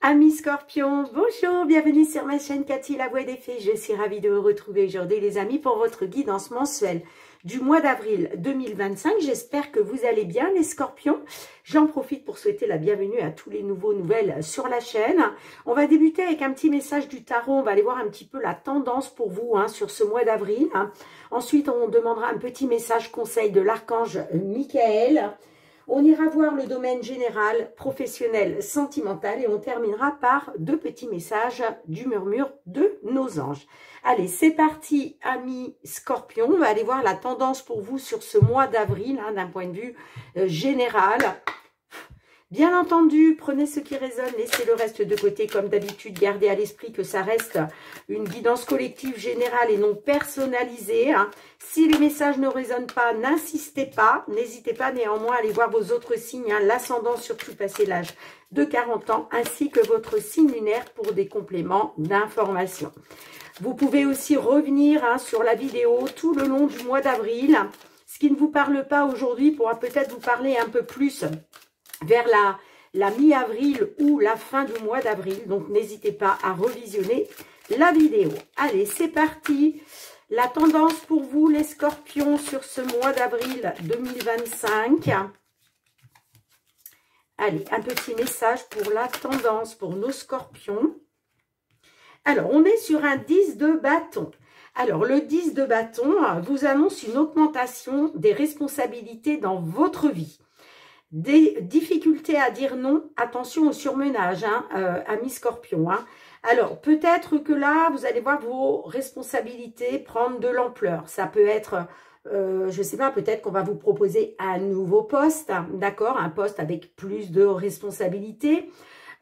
Amis Scorpions, bonjour, bienvenue sur ma chaîne Cathy la Voix des Fées. Je suis ravie de vous retrouver aujourd'hui les amis pour votre guidance mensuelle du mois d'avril 2025. J'espère que vous allez bien les Scorpions. J'en profite pour souhaiter la bienvenue à tous les nouvelles sur la chaîne. On va débuter avec un petit message du tarot. On va aller voir un petit peu la tendance pour vous sur ce mois d'avril. Ensuite, on demandera un petit message conseil de l'archange Michael. On ira voir le domaine général, professionnel, sentimental et on terminera par deux petits messages du murmure de nos anges. Allez, c'est parti, amis Scorpions. On va aller voir la tendance pour vous sur ce mois d'avril, d'un point de vue général. Bien entendu, prenez ce qui résonne, laissez le reste de côté. Comme d'habitude, gardez à l'esprit que ça reste une guidance collective générale et non personnalisée. Si les messages ne résonnent pas, n'insistez pas. N'hésitez pas néanmoins à aller voir vos autres signes, l'ascendant surtout passé l'âge de 40 ans, ainsi que votre signe lunaire pour des compléments d'information. Vous pouvez aussi revenir sur la vidéo tout le long du mois d'avril. Ce qui ne vous parle pas aujourd'hui pourra peut-être vous parler un peu plus vers la mi-avril ou la fin du mois d'avril. Donc, n'hésitez pas à revisionner la vidéo. Allez, c'est parti. La tendance pour vous, les Scorpions, sur ce mois d'avril 2025. Allez, un petit message pour la tendance pour nos Scorpions. Alors, on est sur un 10 de bâton. Alors, le 10 de bâton vous annonce une augmentation des responsabilités dans votre vie. Des difficultés à dire non, attention au surmenage, amis Scorpions. Alors, peut-être que là, vous allez voir vos responsabilités prendre de l'ampleur. Ça peut être, je ne sais pas, peut-être qu'on va vous proposer un nouveau poste, d'accord, un poste avec plus de responsabilités.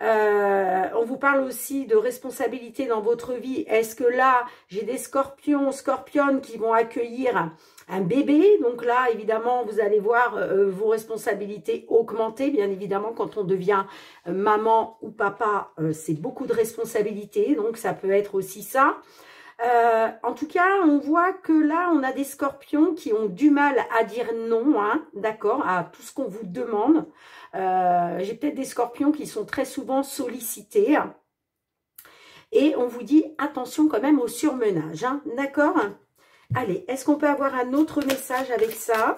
On vous parle aussi de responsabilité dans votre vie. Est-ce que là, j'ai des scorpions, scorpionnes qui vont accueillir un bébé? Donc là, évidemment, vous allez voir vos responsabilités augmenter. Bien évidemment, quand on devient maman ou papa, c'est beaucoup de responsabilités. Donc, ça peut être aussi ça. En tout cas, on voit que là, on a des scorpions qui ont du mal à dire non, d'accord, à tout ce qu'on vous demande. J'ai peut-être des scorpions qui sont très souvent sollicités. Et on vous dit attention quand même au surmenage, d'accord? Allez, est-ce qu'on peut avoir un autre message avec ça,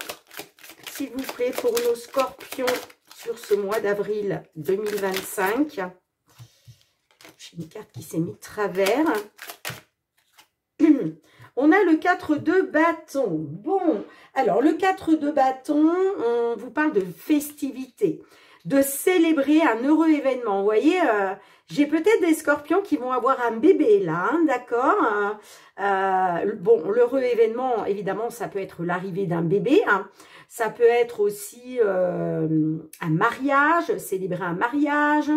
s'il vous plaît, pour nos scorpions sur ce mois d'avril 2025? J'ai une carte qui s'est mise de travers. On a le 4 de bâton. Bon, alors le 4 de bâton, on vous parle de festivité, de célébrer un heureux événement. Vous voyez, j'ai peut-être des scorpions qui vont avoir un bébé là, d'accord. Bon, l'heureux événement, évidemment, ça peut être l'arrivée d'un bébé. Ça peut être aussi un mariage, célébrer un mariage,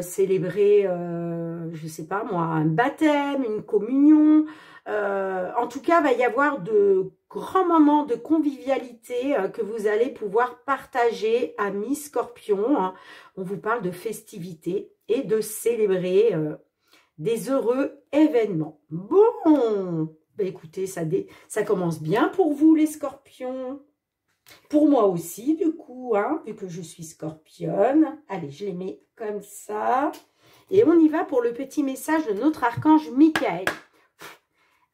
célébrer, je ne sais pas moi, un baptême, une communion. En tout cas, il va y avoir de grands moments de convivialité que vous allez pouvoir partager, amis Scorpions. On vous parle de festivités et de célébrer des heureux événements. Bon, bah écoutez, ça commence bien pour vous les Scorpions. Pour moi aussi, du coup, vu que je suis scorpionne. Allez, je les mets comme ça. Et on y va pour le petit message de notre archange Michael.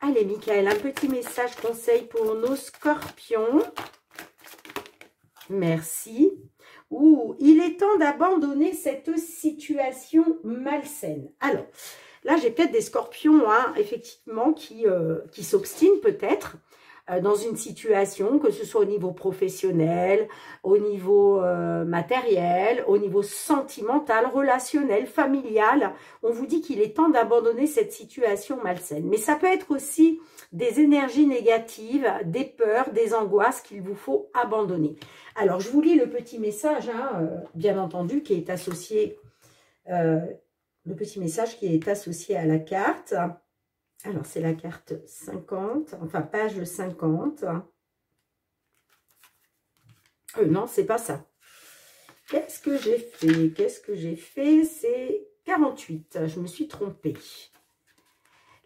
Allez, Michael, un petit message conseil pour nos scorpions. Merci. Ouh, il est temps d'abandonner cette situation malsaine. Alors, là, j'ai peut-être des scorpions, effectivement, qui s'obstinent peut-être dans une situation, que ce soit au niveau professionnel, au niveau matériel, au niveau sentimental, relationnel, familial. On vous dit qu'il est temps d'abandonner cette situation malsaine. Mais ça peut être aussi des énergies négatives, des peurs, des angoisses qu'il vous faut abandonner. Alors, je vous lis le petit message, bien entendu, qui est associé, le petit message qui est associé à la carte. Alors, c'est la carte 50, enfin, page 50. Non, c'est pas ça. Qu'est-ce que j'ai fait? Qu'est-ce que j'ai fait? C'est 48. Je me suis trompée.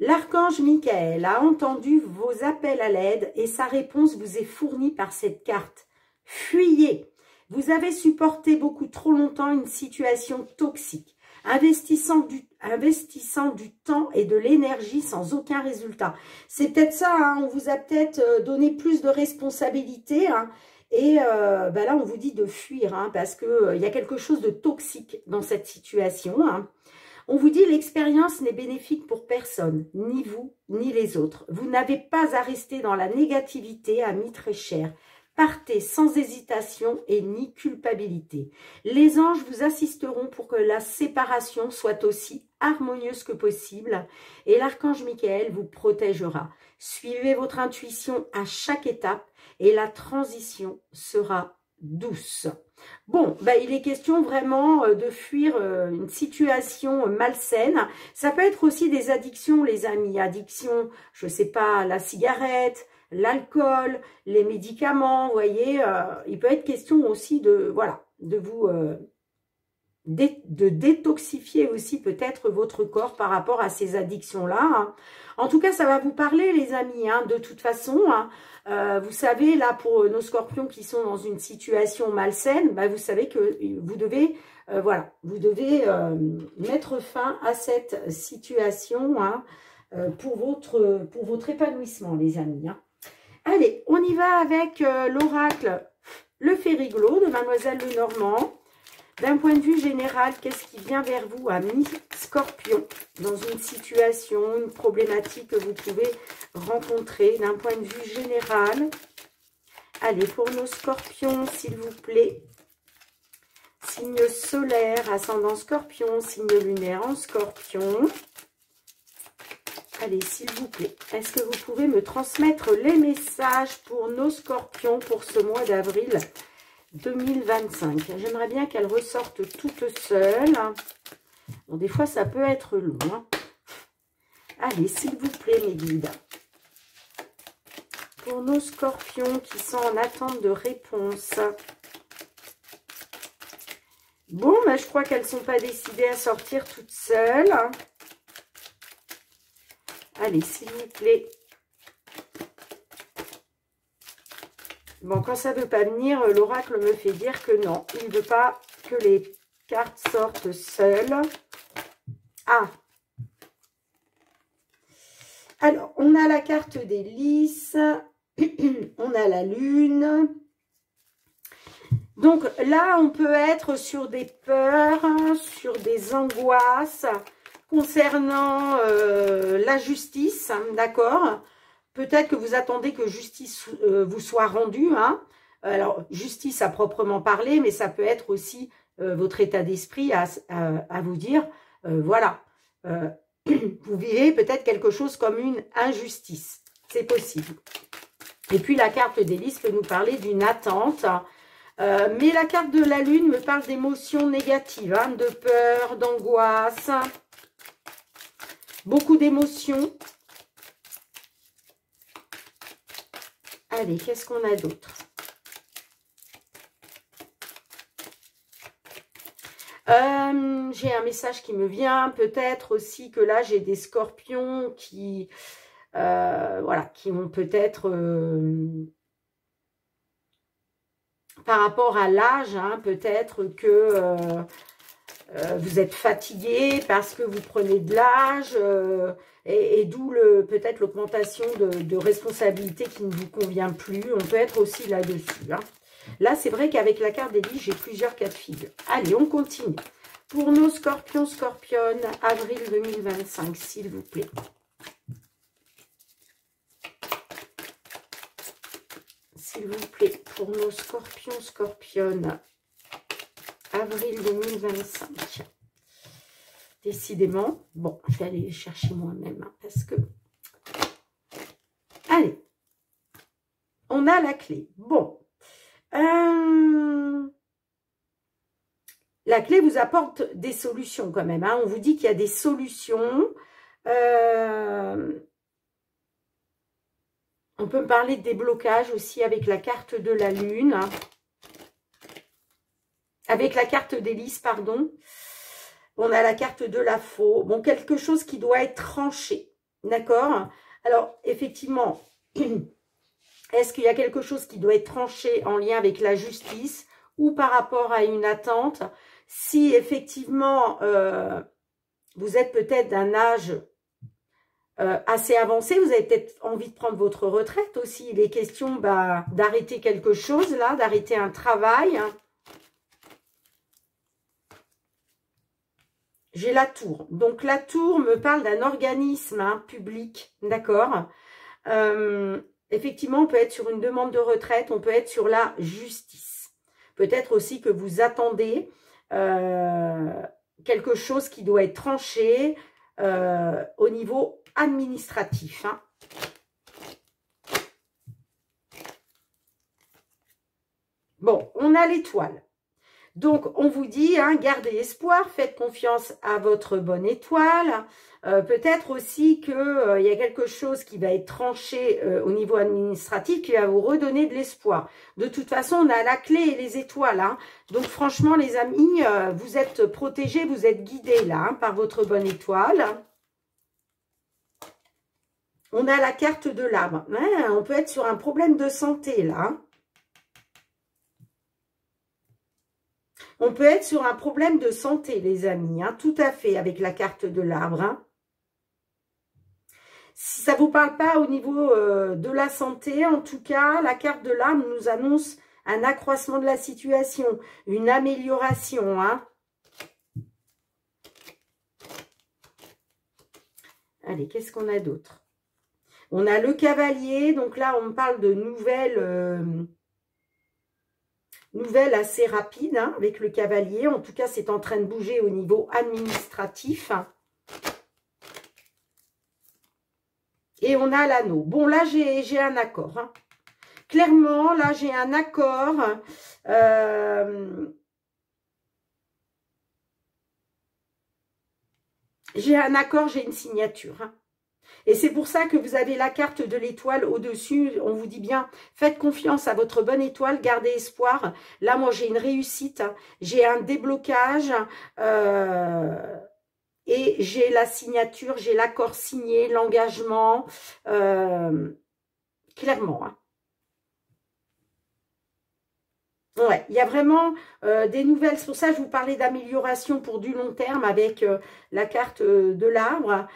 L'archange Michael a entendu vos appels à l'aide et sa réponse vous est fournie par cette carte. Fuyez. Vous avez supporté beaucoup trop longtemps une situation toxique. investissant du temps et de l'énergie sans aucun résultat. C'est peut-être ça, hein, on vous a peut-être donné plus de responsabilités, hein, et ben là, on vous dit de fuir, hein, parce qu'il y a quelque chose de toxique dans cette situation, hein. On vous dit l'expérience n'est bénéfique pour personne, ni vous, ni les autres. Vous n'avez pas à rester dans la négativité, amis très chers. Partez sans hésitation et ni culpabilité. Les anges vous assisteront pour que la séparation soit aussi harmonieuse que possible et l'archange Michael vous protégera. Suivez votre intuition à chaque étape et la transition sera douce. Bon, ben, il est question vraiment de fuir une situation malsaine. Ça peut être aussi des addictions, les amis. Addictions, je ne sais pas, la cigarette, l'alcool, les médicaments, vous voyez. Il peut être question aussi de, voilà, de vous... de détoxifier aussi peut-être votre corps par rapport à ces addictions-là, hein. En tout cas, ça va vous parler, les amis, hein, de toute façon, hein. Vous savez, là, pour nos scorpions qui sont dans une situation malsaine, bah, vous savez que vous devez, voilà, vous devez mettre fin à cette situation, hein, pour votre épanouissement, les amis, hein. Allez, on y va avec l'oracle, le Fériglo de Mademoiselle Lenormand. D'un point de vue général, qu'est-ce qui vient vers vous, amis Scorpion, dans une situation, une problématique que vous pouvez rencontrer, d'un point de vue général? Allez, pour nos scorpions, s'il vous plaît. Signe solaire, ascendant scorpion, signe lunaire en scorpion. Allez, s'il vous plaît, est-ce que vous pouvez me transmettre les messages pour nos scorpions pour ce mois d'avril 2025. J'aimerais bien qu'elle ressorte toute seule. Bon, des fois, ça peut être long, hein. Allez, s'il vous plaît, mes guides. Pour nos scorpions qui sont en attente de réponse. Bon, ben, je crois qu'elles ne sont pas décidées à sortir toutes seules. Allez, s'il vous plaît. Bon, quand ça ne veut pas venir, l'oracle me fait dire que non, il ne veut pas que les cartes sortent seules. Ah! Alors, on a la carte des lys, on a la lune. Donc là, on peut être sur des peurs, sur des angoisses concernant la justice, hein, d'accord ? Peut-être que vous attendez que justice vous soit rendue, hein. Alors, justice à proprement parler, mais ça peut être aussi votre état d'esprit à vous dire, voilà, vous vivez peut-être quelque chose comme une injustice. C'est possible. Et puis, la carte des lys peut nous parler d'une attente. Mais la carte de la lune me parle d'émotions négatives, hein, de peur, d'angoisse. Beaucoup d'émotions. Allez, qu'est-ce qu'on a d'autre? J'ai un message qui me vient. Peut-être aussi que là, j'ai des scorpions qui, voilà, qui ont peut-être, par rapport à l'âge, hein, peut-être que vous êtes fatigué parce que vous prenez de l'âge, et d'où peut-être l'augmentation de responsabilité qui ne vous convient plus. On peut être aussi là-dessus, hein. Là, c'est vrai qu'avec la carte des lys, j'ai plusieurs cas de figure. Allez, on continue. Pour nos scorpions, scorpionnes, avril 2025, s'il vous plaît. S'il vous plaît, pour nos scorpions, scorpionnes, avril 2025. Décidément, bon, je vais aller les chercher moi-même, hein, parce que... Allez, on a la clé. Bon, la clé vous apporte des solutions quand même, hein. On vous dit qu'il y a des solutions. On peut parler de déblocage aussi avec la carte de la lune, hein. Avec la carte des lys, pardon. On a la carte de la faux. Bon, quelque chose qui doit être tranché. D'accord? Alors, effectivement, est-ce qu'il y a quelque chose qui doit être tranché en lien avec la justice ou par rapport à une attente? Si effectivement, vous êtes peut-être d'un âge assez avancé, vous avez peut-être envie de prendre votre retraite aussi. Il est question d'arrêter quelque chose là, d'arrêter un travail. Hein. J'ai la tour. Donc la tour me parle d'un organisme public, d'accord. Effectivement, on peut être sur une demande de retraite, on peut être sur la justice. Peut-être aussi que vous attendez quelque chose qui doit être tranché au niveau administratif. Hein. Bon, on a l'étoile. Donc, on vous dit, hein, gardez espoir, faites confiance à votre bonne étoile. Peut-être aussi qu'il y a quelque chose qui va être tranché au niveau administratif qui va vous redonner de l'espoir. De toute façon, on a la clé et les étoiles. Hein. Donc, franchement, les amis, vous êtes protégés, vous êtes guidés là hein, par votre bonne étoile. On a la carte de l'arbre. Hein, on peut être sur un problème de santé là. Hein. On peut être sur un problème de santé, les amis, hein, tout à fait, avec la carte de l'arbre. Hein. Si ça ne vous parle pas au niveau de la santé, en tout cas, la carte de l'arbre nous annonce un accroissement de la situation, une amélioration. Hein. Allez, qu'est-ce qu'on a d'autre? On a le cavalier, donc là, on me parle de nouvelles... Nouvelle assez rapide hein, avec le cavalier. En tout cas, c'est en train de bouger au niveau administratif. Et on a l'anneau. Bon, là, j'ai un accord. Hein. Clairement, là, j'ai un accord. J'ai un accord, j'ai une signature. Hein. Et c'est pour ça que vous avez la carte de l'étoile au-dessus. On vous dit bien, faites confiance à votre bonne étoile, gardez espoir. Là, moi, j'ai une réussite, j'ai un déblocage et j'ai la signature, j'ai l'accord signé, l'engagement, clairement. Hein. Ouais, il y a vraiment des nouvelles. C'est pour ça que je vous parlais d'amélioration pour du long terme avec la carte de l'arbre.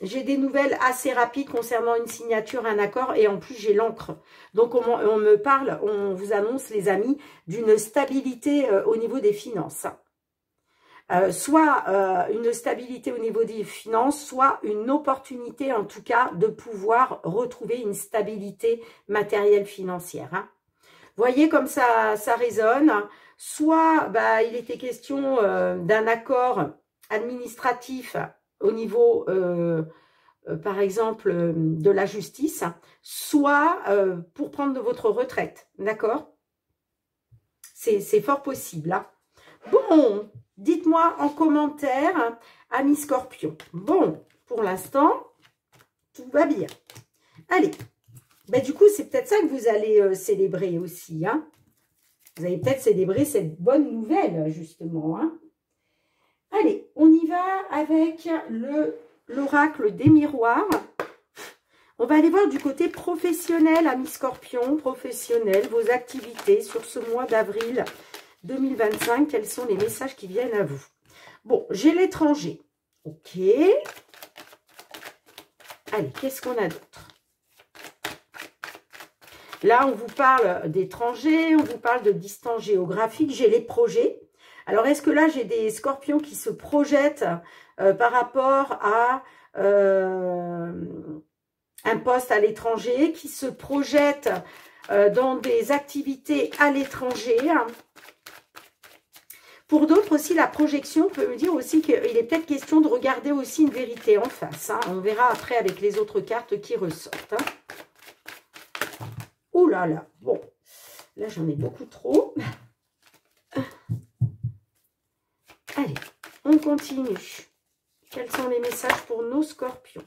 J'ai des nouvelles assez rapides concernant une signature, un accord et en plus j'ai l'encre. Donc on me parle, on vous annonce les amis, d'une stabilité au niveau des finances. Soit une stabilité au niveau des finances, soit une opportunité en tout cas de pouvoir retrouver une stabilité matérielle financière. Hein. Voyez comme ça résonne. Soit il était question d'un accord administratif au niveau, par exemple, de la justice, soit pour prendre de votre retraite, d'accord? C'est fort possible. Hein. Bon, dites-moi en commentaire, amis Scorpion. Bon, pour l'instant, tout va bien. Allez, du coup, c'est peut-être ça que vous allez célébrer aussi. Hein. Vous allez peut-être célébrer cette bonne nouvelle, justement. Hein. Allez, on y va avec l'oracle des miroirs. On va aller voir du côté professionnel, amis Scorpion, professionnel, vos activités sur ce mois d'avril 2025. Quels sont les messages qui viennent à vous? Bon, j'ai l'étranger. Ok. Allez, qu'est-ce qu'on a d'autre? Là, on vous parle d'étrangers, on vous parle de distance géographique. J'ai les projets. Alors, est-ce que là, j'ai des scorpions qui se projettent par rapport à un poste à l'étranger, qui se projettent dans des activités à l'étranger? Pour d'autres aussi, la projection peut me dire aussi qu'il est peut-être question de regarder aussi une vérité en face. Hein. On verra après avec les autres cartes qui ressortent. Hein. Ouh là là, bon, là j'en ai beaucoup trop. Allez, on continue. Quels sont les messages pour nos scorpions?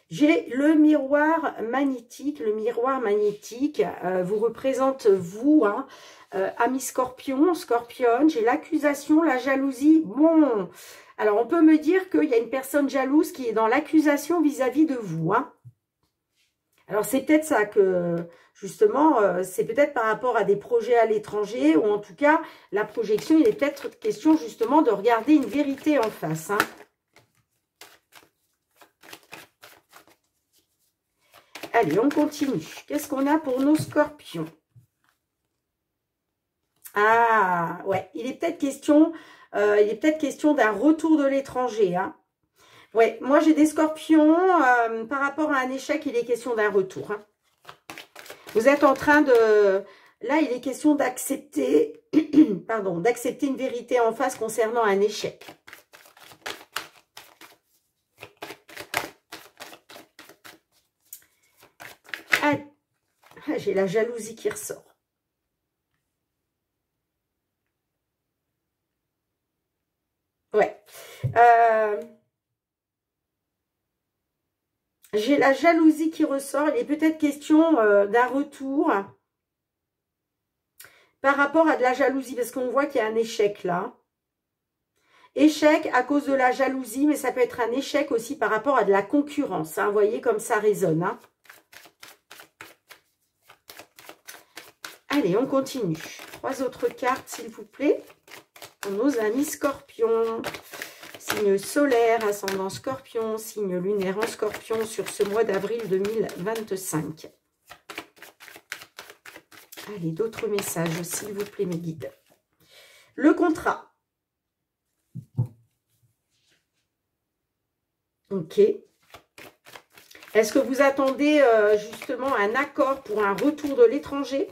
J'ai le miroir magnétique. Le miroir magnétique vous représente vous, hein, amis scorpions, scorpionne. J'ai l'accusation, la jalousie. Bon, alors on peut me dire qu'il y a une personne jalouse qui est dans l'accusation vis-à-vis de vous. Hein. Alors, c'est peut-être ça que, justement, c'est peut-être par rapport à des projets à l'étranger, ou en tout cas, la projection, il est peut-être question, justement, de regarder une vérité en face. Hein. Allez, on continue. Qu'est-ce qu'on a pour nos scorpions? Ah, ouais, il est peut-être question d'un retour de l'étranger, hein. Ouais, moi j'ai des scorpions, par rapport à un échec, il est question d'un retour. Hein. Vous êtes en train de... Là, il est question d'accepter, pardon, d'accepter une vérité en face concernant un échec. Ah, j'ai la jalousie qui ressort. Ouais. J'ai la jalousie qui ressort. Il est peut-être question d'un retour par rapport à de la jalousie, parce qu'on voit qu'il y a un échec là. Échec à cause de la jalousie, mais ça peut être un échec aussi par rapport à de la concurrence. Hein. Vous voyez comme ça résonne. Hein. Allez, on continue. 3 autres cartes, s'il vous plaît, pour nos amis scorpions. Signe solaire, ascendant scorpion, signe lunaire en scorpion sur ce mois d'avril 2025. Allez, d'autres messages, s'il vous plaît, mes guides. Le contrat. Ok. Est-ce que vous attendez justement un accord pour un retour de l'étranger?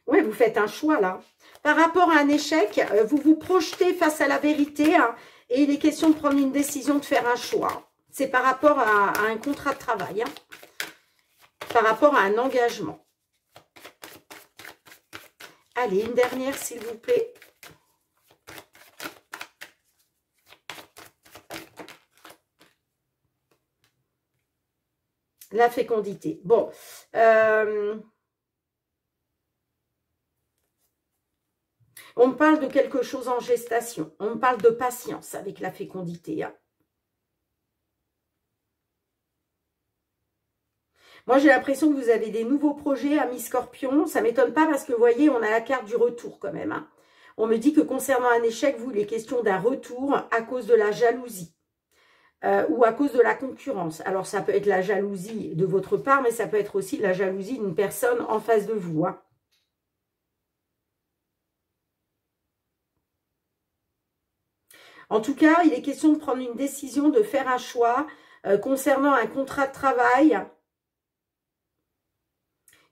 Oui, vous faites un choix là. Par rapport à un échec, vous vous projetez face à la vérité hein, et il est question de prendre une décision, de faire un choix. C'est par rapport à un contrat de travail, hein, par rapport à un engagement. Allez, une dernière s'il vous plaît. La fécondité. Bon, on parle de quelque chose en gestation. On parle de patience avec la fécondité. Hein. Moi, j'ai l'impression que vous avez des nouveaux projets, amis scorpions. Ça ne m'étonne pas parce que, vous voyez, on a la carte du retour quand même. Hein. On me dit que concernant un échec, vous, il est question d'un retour à cause de la jalousie ou à cause de la concurrence. Alors, ça peut être la jalousie de votre part, mais ça peut être aussi la jalousie d'une personne en face de vous. Hein. En tout cas, il est question de prendre une décision, de faire un choix concernant un contrat de travail.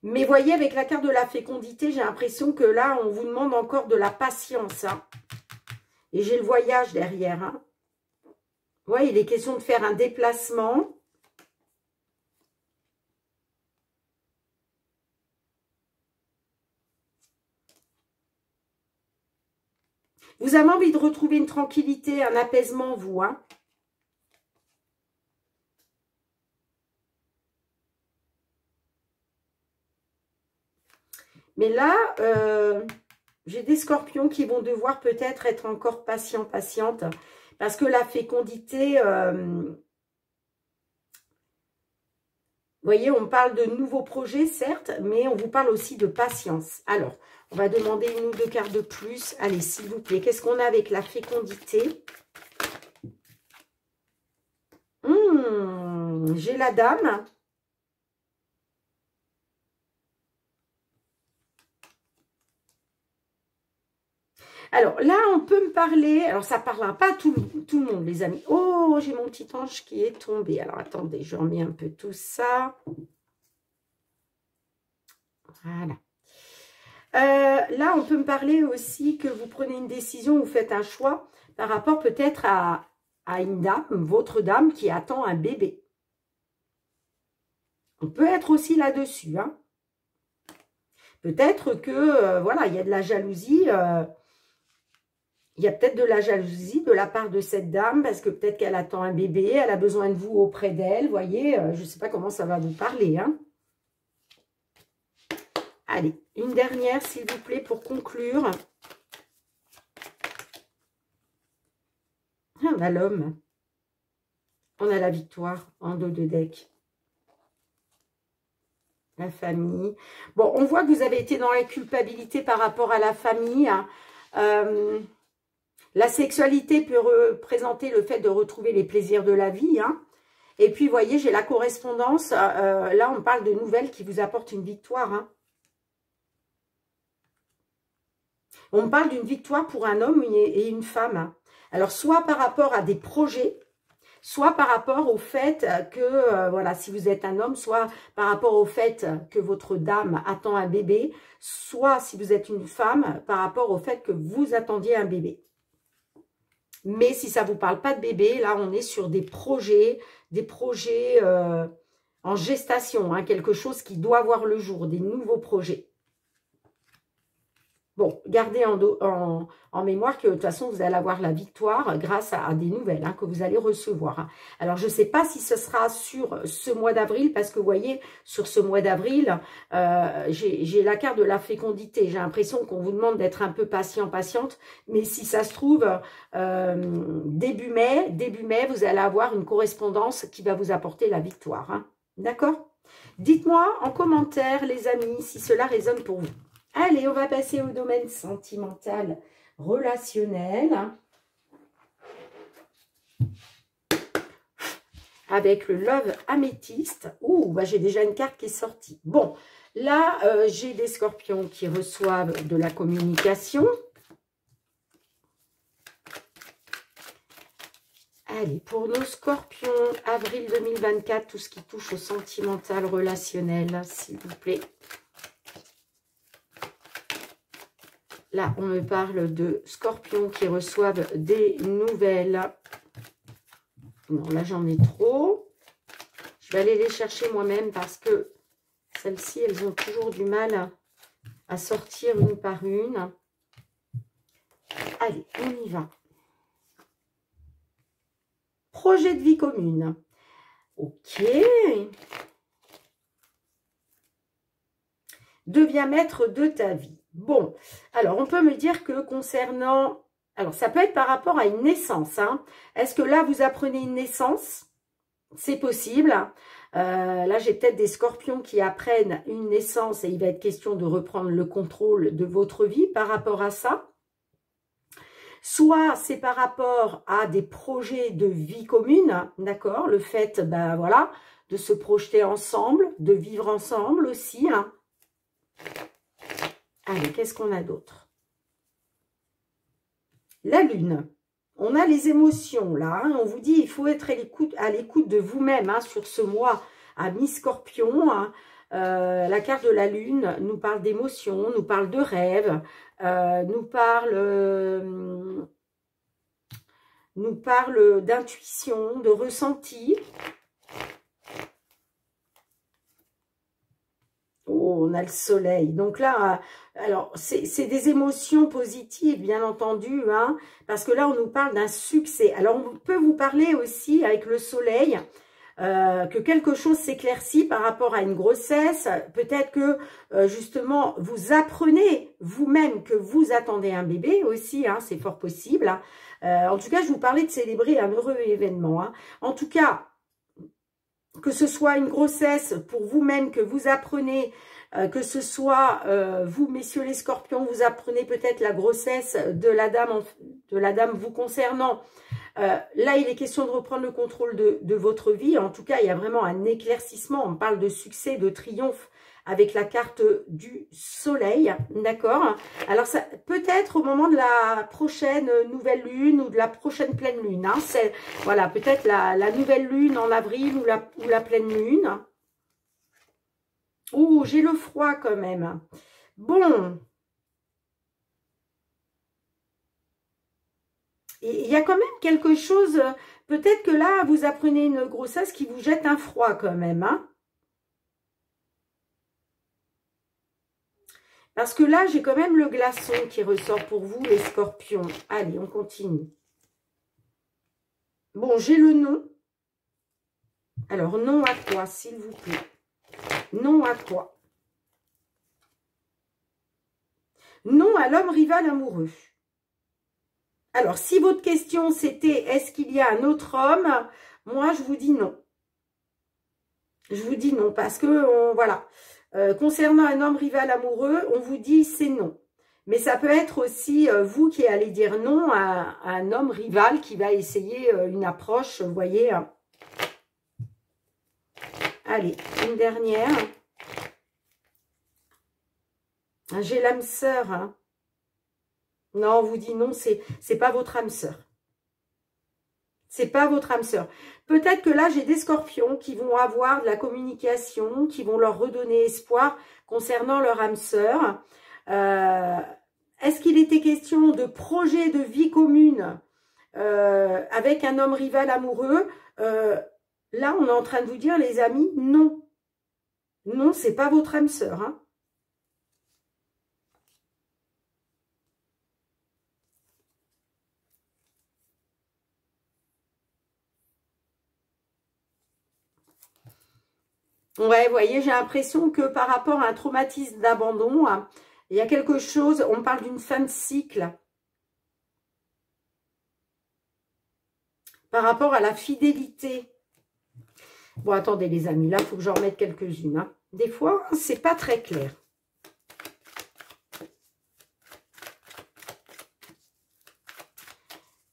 Mais voyez, avec la carte de la fécondité, j'ai l'impression que là, on vous demande encore de la patience. Hein. Et j'ai le voyage derrière. Hein. Ouais, il est question de faire un déplacement. Vous avez envie de retrouver une tranquillité, un apaisement, vous. Hein. Mais là, j'ai des scorpions qui vont devoir peut-être être encore patients, patientes. Parce que la fécondité, vous voyez, on parle de nouveaux projets, certes, mais on vous parle aussi de patience. Alors, on va demander une ou deux cartes de plus. Allez, s'il vous plaît, qu'est-ce qu'on a avec la fécondité? J'ai la dame. Alors là, on peut me parler, alors ça ne parlera pas à tout le monde, les amis. Oh, j'ai mon petit ange qui est tombé. Alors attendez, je remets un peu tout ça. Voilà. Là, on peut me parler aussi que vous prenez une décision, vous faites un choix par rapport peut-être à une dame, votre dame qui attend un bébé. On peut être aussi là-dessus. Hein. Peut-être que, voilà, il y a de la jalousie. Il y a peut-être de la jalousie de la part de cette dame parce que peut-être qu'elle attend un bébé, elle a besoin de vous auprès d'elle. Vous voyez, je ne sais pas comment ça va vous parler. Hein. Allez, une dernière, s'il vous plaît, pour conclure. Ah, bah, l'homme. On a la victoire en dos de deck. La famille. Bon, on voit que vous avez été dans la culpabilité par rapport à la famille. La sexualité peut représenter le fait de retrouver les plaisirs de la vie. Et puis, vous voyez, j'ai la correspondance. Là, on parle de nouvelles qui vous apportent une victoire. On parle d'une victoire pour un homme et une femme. Alors, soit par rapport à des projets, soit par rapport au fait que, voilà, si vous êtes un homme, soit par rapport au fait que votre dame attend un bébé, soit si vous êtes une femme, par rapport au fait que vous attendiez un bébé. Mais si ça ne vous parle pas de bébé, là, on est sur des projets en gestation, quelque chose qui doit voir le jour, des nouveaux projets. Bon, gardez en mémoire que de toute façon, vous allez avoir la victoire grâce à des nouvelles que vous allez recevoir. Alors, je ne sais pas si ce sera sur ce mois d'avril, parce que vous voyez, sur ce mois d'avril, j'ai la carte de la fécondité. J'ai l'impression qu'on vous demande d'être un peu patient, patiente. Mais si ça se trouve, début mai, vous allez avoir une correspondance qui va vous apporter la victoire. D'accord? Dites-moi en commentaire, les amis, si cela résonne pour vous. Allez, on va passer au domaine sentimental, relationnel. Avec le Love Améthyste. Ouh, bah j'ai déjà une carte qui est sortie. Bon, là, j'ai des scorpions qui reçoivent de la communication. Allez, pour nos scorpions, avril 2024, tout ce qui touche au sentimental, relationnel, s'il vous plaît. Là, on me parle de scorpions qui reçoivent des nouvelles. Non, là, j'en ai trop. Je vais aller les chercher moi-même parce que celles-ci, elles ont toujours du mal à sortir une par une. Allez, on y va. Projet de vie commune. Ok. Deviens maître de ta vie. Bon, alors on peut me dire que concernant... Alors ça peut être par rapport à une naissance. Est-ce que là vous apprenez une naissance? C'est possible. Là j'ai peut-être des scorpions qui apprennent une naissance et il va être question de reprendre le contrôle de votre vie par rapport à ça. Soit c'est par rapport à des projets de vie commune, d'accord? Le fait, ben voilà, de se projeter ensemble, de vivre ensemble aussi, Allez, qu'est-ce qu'on a d'autre? La lune. On a les émotions, là. On vous dit, il faut être à l'écoute de vous-même sur ce mois à mi-scorpion. La carte de la lune nous parle d'émotions, nous parle de rêves, nous parle d'intuition, de ressenti. Oh, on a le soleil. Donc là, alors, c'est des émotions positives, bien entendu, parce que là, on nous parle d'un succès. Alors, on peut vous parler aussi, avec le soleil, que quelque chose s'éclaircit par rapport à une grossesse. Peut-être que, justement, vous apprenez vous-même que vous attendez un bébé aussi, c'est fort possible. En tout cas, je vous parlais de célébrer un heureux événement. En tout cas, que ce soit une grossesse pour vous-même que vous apprenez, que ce soit vous, messieurs les scorpions, vous apprenez peut-être la grossesse de la dame vous concernant. Là, il est question de reprendre le contrôle de votre vie. En tout cas, il y a vraiment un éclaircissement. On parle de succès, de triomphe avec la carte du soleil, d'accord? Alors, ça peut-être au moment de la prochaine nouvelle lune ou de la prochaine pleine lune. C'est, voilà, peut-être la nouvelle lune en avril ou la pleine lune. Oh, j'ai le froid quand même. Bon. Il y a quand même quelque chose, peut-être que là, vous apprenez une grossesse qui vous jette un froid quand même, Parce que là, j'ai quand même le glaçon qui ressort pour vous, les scorpions. Allez, on continue. Bon, j'ai le nom. Alors, nom à quoi, s'il vous plaît? Nom à quoi? Non à l'homme rival amoureux. Alors, si votre question, c'était est-ce qu'il y a un autre homme Moi, je vous dis non. Je vous dis non, parce que, voilà, concernant un homme rival amoureux, on vous dit c'est non. Mais ça peut être aussi vous qui allez dire non à un homme rival qui va essayer une approche, vous voyez. Allez, une dernière. J'ai l'âme sœur. Hein. Non, on vous dit non, c'est pas votre âme sœur. C'est pas votre âme sœur. Peut-être que là, j'ai des scorpions qui vont avoir de la communication, qui vont leur redonner espoir concernant leur âme sœur. Est-ce qu'il était question de projet de vie commune avec un homme rival amoureux? Là, on est en train de vous dire, les amis, non. Non, c'est pas votre âme sœur. Hein. Ouais, vous voyez, j'ai l'impression que par rapport à un traumatisme d'abandon, hein, il y a quelque chose, on parle d'une fin de cycle. Par rapport à la fidélité. Bon, attendez les amis, là, il faut que j'en remette quelques-unes. Hein. Des fois, c'est pas très clair.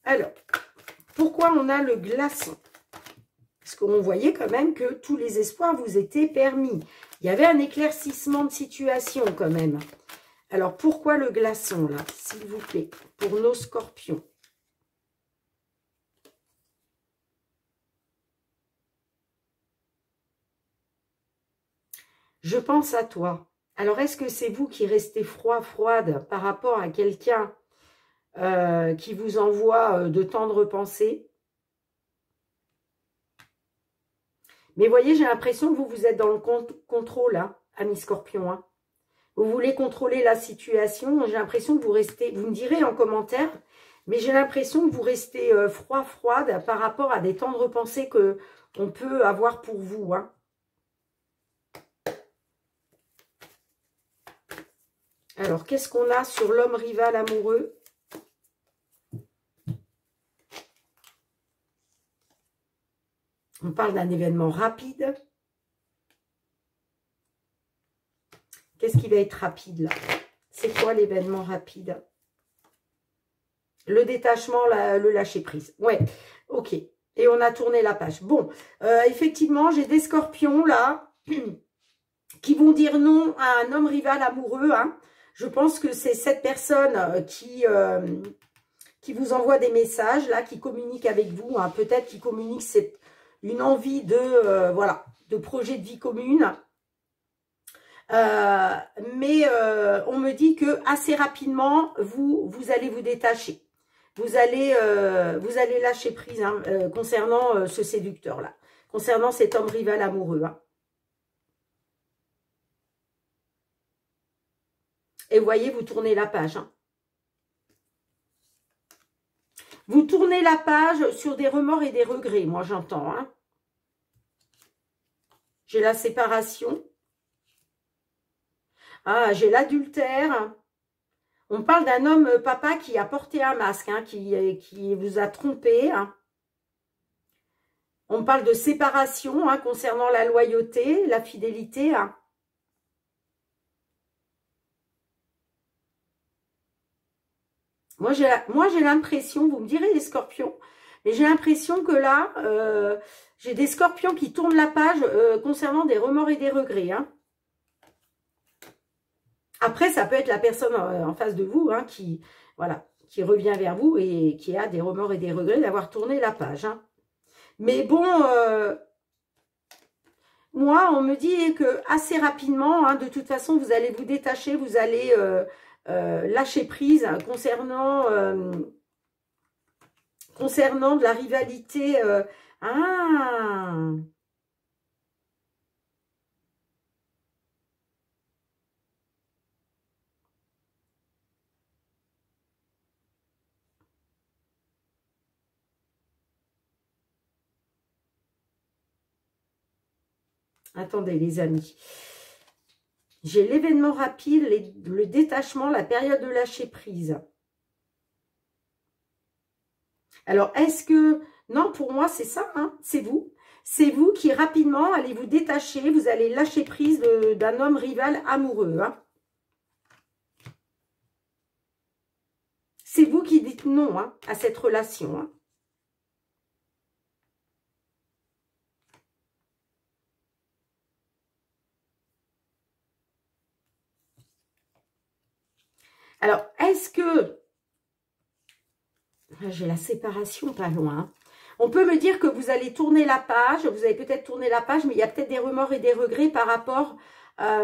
Alors, pourquoi on a le glaçon? Parce qu'on voyait quand même que tous les espoirs vous étaient permis. Il y avait un éclaircissement de situation quand même. Alors, pourquoi le glaçon, là, s'il vous plaît, pour nos scorpions? Je pense à toi. Alors, est-ce que c'est vous qui restez froide par rapport à quelqu'un qui vous envoie de tendres pensées? Mais vous voyez, j'ai l'impression que vous êtes dans le contrôle, hein, amis scorpions. Hein. Vous voulez contrôler la situation. J'ai l'impression que vous restez, vous me direz en commentaire, mais j'ai l'impression que vous restez froide par rapport à des tendres pensées qu'on peut avoir pour vous. Hein. Alors, qu'est-ce qu'on a sur l'homme rival amoureux? On parle d'un événement rapide. Qu'est-ce qui va être rapide là? C'est quoi l'événement rapide? Le détachement, le lâcher-prise. Ouais, ok. Et on a tourné la page. Bon, effectivement, j'ai des scorpions là qui vont dire non à un homme rival amoureux. Hein. Je pense que c'est cette personne qui vous envoie des messages, là, qui communique avec vous. Hein. Peut-être qui communique une envie de, voilà, de projet de vie commune. Mais on me dit que assez rapidement, vous allez vous détacher. Vous allez lâcher prise hein, concernant ce séducteur-là. Concernant cet homme rival amoureux. Hein. Et vous voyez, vous tournez la page. Hein. Vous tournez la page sur des remords et des regrets, moi j'entends. Hein. J'ai la séparation. Ah, j'ai l'adultère. On parle d'un homme papa qui a porté un masque, hein, qui vous a trompé. Hein. On parle de séparation hein, concernant la loyauté, la fidélité. Hein. Moi, j'ai l'impression, vous me direz les scorpions, mais j'ai l'impression que là, j'ai des scorpions qui tournent la page concernant des remords et des regrets. Hein. Après, ça peut être la personne en face de vous hein, qui revient vers vous et qui a des remords et des regrets d'avoir tourné la page. Hein. Mais bon, moi, on me dit que assez rapidement, hein, de toute façon, vous allez vous détacher, vous allez lâcher prise hein, concernant de la rivalité. Attendez les amis. J'ai l'événement rapide, le détachement, la période de lâcher prise. Alors, est-ce que... Non, pour moi, c'est ça, hein, c'est vous. C'est vous qui, rapidement, allez vous détacher, vous allez lâcher prise d'un homme rival amoureux. Hein. C'est vous qui dites non hein, à cette relation. Hein. Alors, est-ce que... J'ai la séparation pas loin. On peut me dire que vous allez tourner la page. Vous allez peut-être tourner la page, mais il y a peut-être des remords et des regrets par rapport à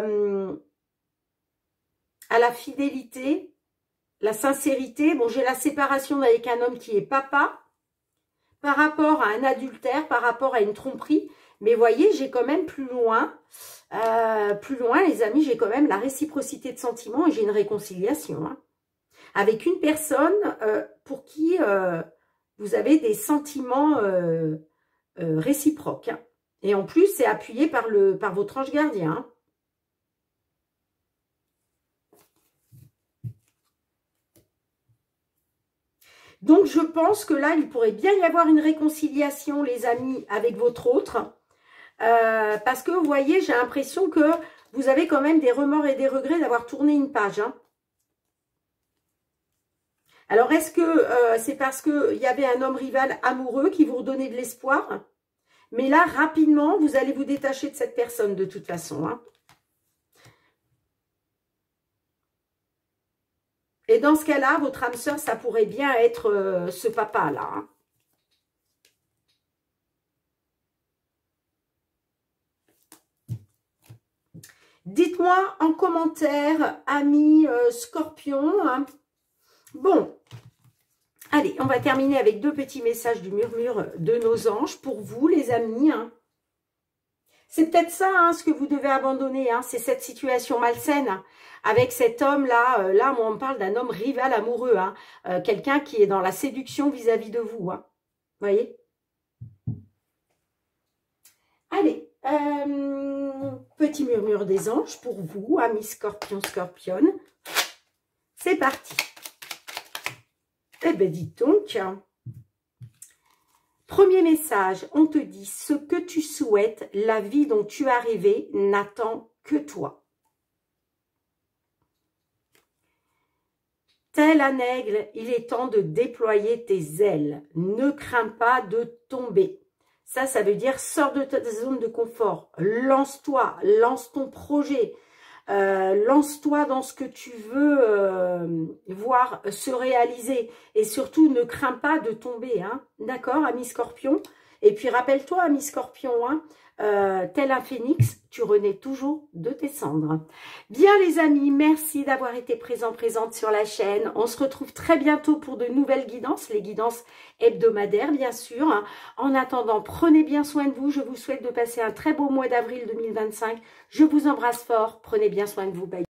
la fidélité, la sincérité. Bon, j'ai la séparation avec un homme qui est papa. Par rapport à un adultère, par rapport à une tromperie. Mais voyez, j'ai quand même plus loin, les amis, j'ai quand même la réciprocité de sentiments et j'ai une réconciliation. Hein, avec une personne pour qui vous avez des sentiments réciproques. Hein. Et en plus, c'est appuyé par votre ange gardien. Hein. Donc, je pense que là, il pourrait bien y avoir une réconciliation, les amis, avec votre autre. Parce que, vous voyez, j'ai l'impression que vous avez quand même des remords et des regrets d'avoir tourné une page. Hein. Alors, est-ce que c'est parce qu'il y avait un homme rival amoureux qui vous redonnait de l'espoir? Mais là, rapidement, vous allez vous détacher de cette personne de toute façon. Hein. Et dans ce cas-là, votre âme sœur, ça pourrait bien être ce papa-là. Hein. Dites-moi en commentaire, amis Scorpion. Hein. Bon, allez, on va terminer avec 2 petits messages du murmure de nos anges pour vous, les amis. Hein. C'est peut-être ça, hein, ce que vous devez abandonner. Hein, c'est cette situation malsaine hein, avec cet homme-là. Là, moi, on me parle d'un homme rival amoureux. Hein, quelqu'un qui est dans la séduction vis-à-vis de vous. Hein, vous voyez? Allez, petit murmure des anges pour vous, amis Scorpion, Scorpionne. C'est parti. Eh bien, dites donc. Premier message, on te dit, ce que tu souhaites, la vie dont tu as rêvé, n'attend que toi. Tel un aigle, il est temps de déployer tes ailes. Ne crains pas de tomber. Ça veut dire, sors de ta zone de confort. Lance-toi, lance ton projet. Lance-toi dans ce que tu veux voir se réaliser. Et surtout, ne crains pas de tomber. Hein. D'accord, ami Scorpion? Et puis, rappelle-toi, ami Scorpion, hein, tel un phénix, tu renais toujours de tes cendres. Bien, les amis, merci d'avoir été présente sur la chaîne. On se retrouve très bientôt pour de nouvelles guidances, les guidances hebdomadaires, bien sûr. En attendant, prenez bien soin de vous. Je vous souhaite de passer un très beau mois d'avril 2025. Je vous embrasse fort. Prenez bien soin de vous. Bye.